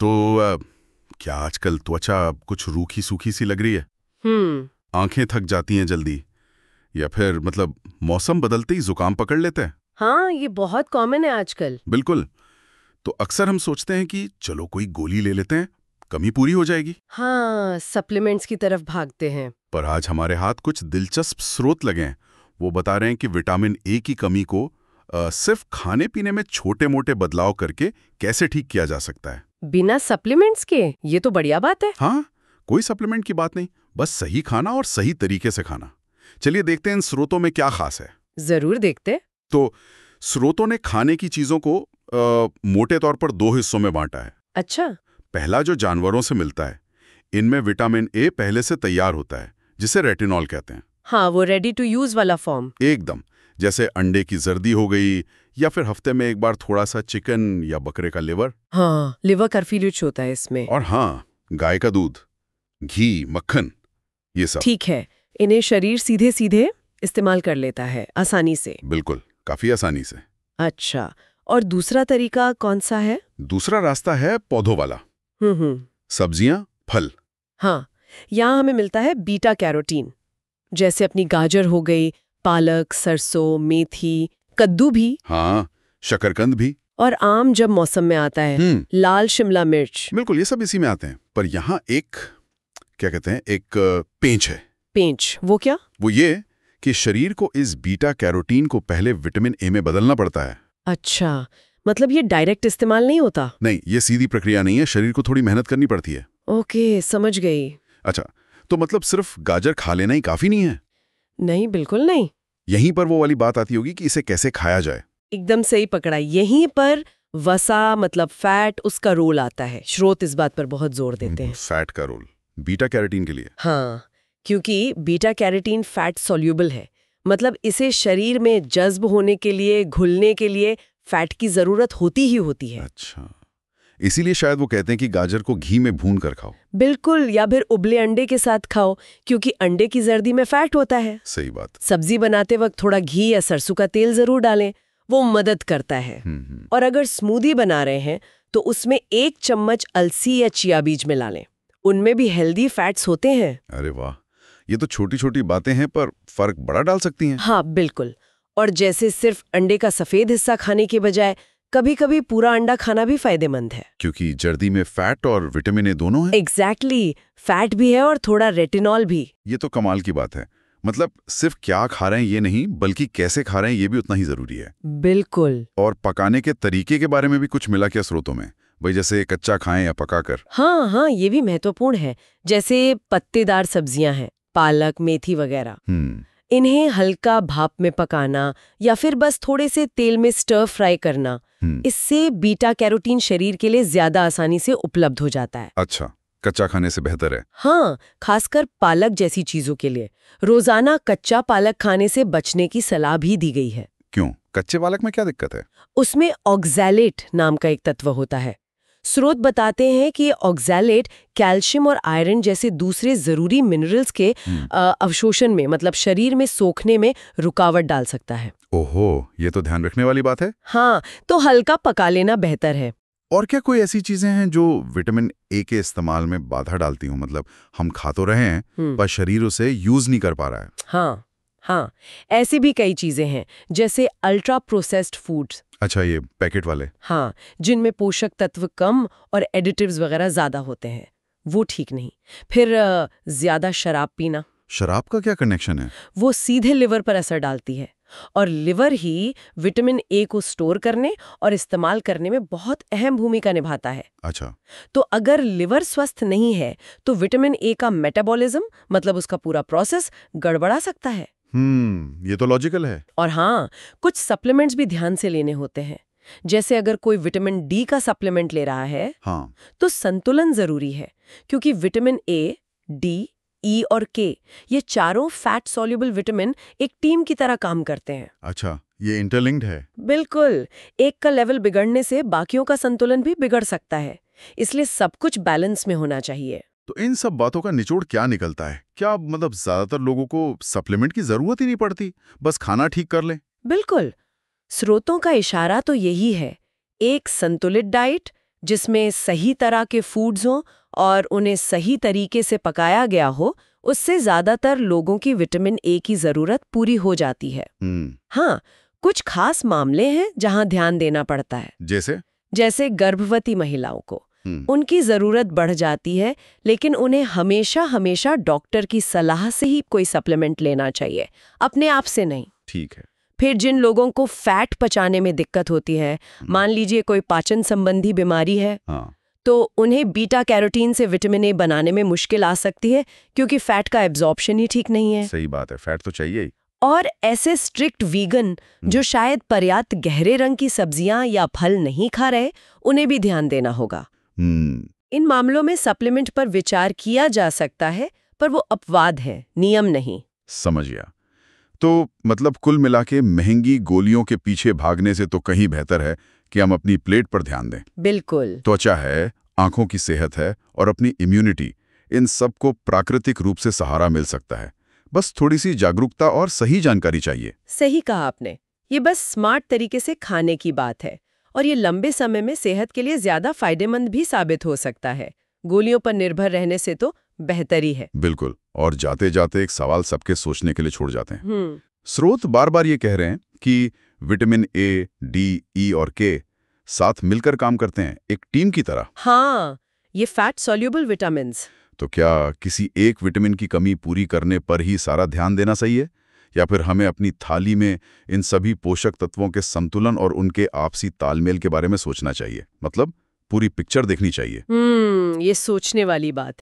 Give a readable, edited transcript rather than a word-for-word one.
तो क्या आजकल त्वचा कुछ रूखी सूखी सी लग रही है? आंखें थक जाती हैं जल्दी, या फिर मतलब मौसम बदलते ही जुकाम पकड़ लेते हैं? हाँ, ये बहुत कॉमन है आजकल। बिल्कुल। तो अक्सर हम सोचते हैं कि चलो कोई गोली ले लेते हैं, कमी पूरी हो जाएगी। हाँ, सप्लीमेंट्स की तरफ भागते हैं। पर आज हमारे हाथ कुछ दिलचस्प स्रोत लगे हैं। वो बता रहे हैं कि विटामिन ए की कमी को सिर्फ खाने पीने में छोटे मोटे बदलाव करके कैसे ठीक किया जा सकता है। बिना सप्लीमेंट्स के? ये तो बढ़िया बात है। हाँ, कोई सप्लीमेंट की बात नहीं, बस सही खाना और सही तरीके से खाना। चलिए देखते हैं इन स्रोतों में क्या खास है। जरूर देखते। तो स्रोतों ने खाने की चीजों को मोटे तौर पर दो हिस्सों में बांटा है। अच्छा। पहला जो जानवरों से मिलता है, इनमें विटामिन ए पहले से तैयार होता है, जिसे रेटिनॉल कहते हैं। हाँ, वो रेडी टू यूज वाला फॉर्म। एकदम, जैसे अंडे की जर्दी हो गई, या फिर हफ्ते में एक बार थोड़ा सा चिकन या बकरे का लिवर। हाँ, लिवर कार्फिलिच होता है इसमें। और हाँ, गाय का दूध, घी, मक्खन, ये सब। ठीक है, इन्हें शरीर सीधे सीधे इस्तेमाल कर लेता है आसानी से। बिल्कुल, काफी आसानी से। अच्छा, और दूसरा तरीका कौन सा है? दूसरा रास्ता है पौधों वाला। सब्जियां, फल। हाँ, यहाँ हमें मिलता है बीटा कैरोटीन, जैसे अपनी गाजर हो गई, पालक, सरसों, मेथी, कद्दू भी। हाँ, शकरकंद भी। और आम जब मौसम में आता है, लाल शिमला मिर्च। बिल्कुल, ये सब इसी में आते हैं। पर यहाँ एक, क्या कहते हैं, एक पेंच है। पेंच? वो क्या? वो ये कि शरीर को इस बीटा कैरोटीन को पहले विटामिन ए में बदलना पड़ता है। अच्छा, मतलब ये डायरेक्ट इस्तेमाल नहीं होता? नहीं, ये सीधी प्रक्रिया नहीं है, शरीर को थोड़ी मेहनत करनी पड़ती है। ओके, समझ गई। अच्छा, तो मतलब सिर्फ गाजर खा लेना ही काफी नहीं है? नहीं, बिल्कुल नहीं। यहीं पर वो वाली बात आती होगी कि इसे कैसे खाया जाए। एकदम सही पकड़ा। यहीं पर वसा मतलब फैट, उसका रोल आता है। स्रोत इस बात पर बहुत जोर देते हैं। फैट का रोल बीटा कैरोटीन के लिए? हाँ, क्योंकि बीटा कैरोटीन फैट सॉल्यूबल है, मतलब इसे शरीर में जज्ब होने के लिए, घुलने के लिए फैट की जरूरत होती ही होती है। अच्छा, इसीलिए शायद वो कहते हैं कि गाजर को घी में भून कर खाओ। बिल्कुल, या फिर उबले अंडे के साथ खाओ, क्योंकि अंडे की जर्दी में फैट होता है। सही बात। सब्जी बनाते वक्त थोड़ा घी या सरसों का तेल जरूर डालें, वो मदद करता है। और अगर स्मूदी बना रहे हैं तो उसमें 1 चम्मच अलसी या चिया बीज मिला लें, उनमें भी हेल्दी फैट्स होते हैं। अरे वाह, ये तो छोटी छोटी बातें हैं पर फर्क बड़ा डाल सकती हैं। हाँ, बिल्कुल। और जैसे सिर्फ अंडे का सफेद हिस्सा खाने के बजाय कभी कभी पूरा अंडा खाना भी फायदेमंद है, क्योंकि जर्दी में फैट और विटामिन ए दोनों है। एग्जैक्टली, फैट भी है और थोड़ा रेटिनॉल भी। ये तो कमाल की बात है। मतलब सिर्फ क्या खा रहे हैं ये नहीं, बल्कि कैसे खा रहे हैं ये भी उतना ही जरूरी है। बिल्कुल। और पकाने के तरीके के बारे में भी कुछ मिला क्या स्रोतों में? भाई जैसे कच्चा खाएं या पकाकर? हाँ हाँ, ये भी महत्वपूर्ण है। जैसे पत्तेदार सब्जियां हैं, पालक, मेथी वगैरह, इन्हें हल्का भाप में पकाना या फिर बस थोड़े से तेल में स्टर फ्राई करना, इससे बीटा कैरोटीन शरीर के लिए ज्यादा आसानी से उपलब्ध हो जाता है। अच्छा, कच्चा खाने से बेहतर है? हाँ, खासकर पालक जैसी चीजों के लिए रोजाना कच्चा पालक खाने से बचने की सलाह भी दी गई है। क्यों? कच्चे पालक में क्या दिक्कत है? उसमें ऑक्सैलेट नाम का एक तत्व होता है। स्रोत बताते हैं कि ऑक्सैलेट कैल्शियम और आयरन जैसे दूसरे जरूरी मिनरल्स के अवशोषण में, मतलब शरीर में सोखने में रुकावट डाल सकता है। ओहो, ये तो ध्यान रखने वाली बात है। हाँ, तो हल्का पका लेना बेहतर है। और क्या कोई ऐसी चीजें हैं जो विटामिन ए के इस्तेमाल में बाधा डालती हूँ? मतलब हम खा तो रहे हैं पर शरीर उसे यूज नहीं कर पा रहा है। हाँ हाँ, ऐसी भी कई चीजें हैं, जैसे अल्ट्रा प्रोसेस्ड फूड्स। अच्छा, ये पैकेट वाले? हाँ, जिनमें पोषक तत्व कम और एडिटिव्स वगैरह ज्यादा होते हैं, वो ठीक नहीं। फिर ज्यादा शराब पीना। शराब का क्या कनेक्शन है? वो सीधे लिवर पर असर डालती है, और लिवर ही विटामिन ए को स्टोर करने और इस्तेमाल करने में बहुत अहम भूमिका निभाता है। अच्छा। तो अगर लिवर स्वस्थ नहीं है तो विटामिन ए का मेटाबॉलिज्म, मतलब उसका पूरा प्रोसेस, गड़बड़ा सकता है। ये तो लॉजिकल है। और हाँ, कुछ सप्लीमेंट्स भी ध्यान से लेने होते हैं। जैसे अगर कोई विटामिन डी का सप्लीमेंट ले रहा है, हाँ, तो संतुलन जरूरी है, क्योंकि विटामिन ए, डी, ई और के, ये चारों फैट सॉल्युबल विटामिन एक टीम की तरह काम करते हैं। अच्छा, ये इंटरलिंक्ड है। बिल्कुल, एक का लेवल बिगड़ने से बाकियों का संतुलन भी बिगड़ सकता है, इसलिए सब कुछ बैलेंस में होना चाहिए। तो इन सब बातों का निचोड़ क्या निकलता है? क्या मतलब ज्यादातर लोगों को सप्लीमेंट की जरूरत ही नहीं पड़ती, बस खाना ठीक कर लें? बिल्कुल, स्रोतों का इशारा तो यही है। एक संतुलित डाइट, जिसमें सही तरह के फूड्स हों और उन्हें सही तरीके से पकाया गया हो, उससे ज्यादातर लोगों की विटामिन ए की जरूरत पूरी हो जाती है। हाँ, कुछ खास मामले हैं जहां ध्यान देना पड़ता है। जैसे गर्भवती महिलाओं को उनकी जरूरत बढ़ जाती है, लेकिन उन्हें हमेशा डॉक्टर की सलाह से ही कोई सप्लीमेंट लेना चाहिए, अपने आप से नहीं। ठीक है। फिर जिन लोगों को फैट पचाने में दिक्कत होती है, मान लीजिए कोई पाचन संबंधी बीमारी है, तो उन्हें बीटा कैरोटीन से विटामिन ए बनाने में मुश्किल आ सकती है, क्योंकि फैट का एब्जॉर्प्शन ही ठीक नहीं है। सही बात है, फैट तो चाहिए ही। और ऐसे स्ट्रिक्ट वीगन जो शायद पर्याप्त गहरे रंग की सब्जियां या फल नहीं खा रहे, उन्हें भी ध्यान देना होगा। इन मामलों में सप्लीमेंट पर विचार किया जा सकता है, पर वो अपवाद है, नियम नहीं। समझ गया। तो मतलब कुल मिला के महंगी गोलियों के पीछे भागने से तो कहीं बेहतर है कि हम अपनी प्लेट पर ध्यान दें। बिल्कुल। त्वचा है, आंखों की सेहत है और अपनी इम्यूनिटी, इन सब को प्राकृतिक रूप से सहारा मिल सकता है। बस थोड़ी सी जागरूकता और सही जानकारी चाहिए। सही कहा आपने। ये बस स्मार्ट तरीके से खाने की बात है, और ये लंबे समय में सेहत के लिए ज्यादा फायदेमंद भी साबित हो सकता है। गोलियों पर निर्भर रहने से तो बेहतर ही है। बिल्कुल। और जाते जाते एक सवाल सबके सोचने के लिए छोड़ जाते हैं। स्रोत बार बार ये कह रहे हैं कि विटामिन ए, डी, ई और के साथ मिलकर काम करते हैं, एक टीम की तरह। हाँ, ये फैट सॉल्युबल विटामिन्स। तो क्या किसी एक विटामिन की कमी पूरी करने पर ही सारा ध्यान देना सही है, या फिर हमें अपनी थाली में इन सभी पोषक तत्वों के संतुलन और उनके आपसी तालमेल के बारे में सोचना चाहिए? मतलब पूरी पिक्चर देखनी चाहिए। ये सोचने वाली बात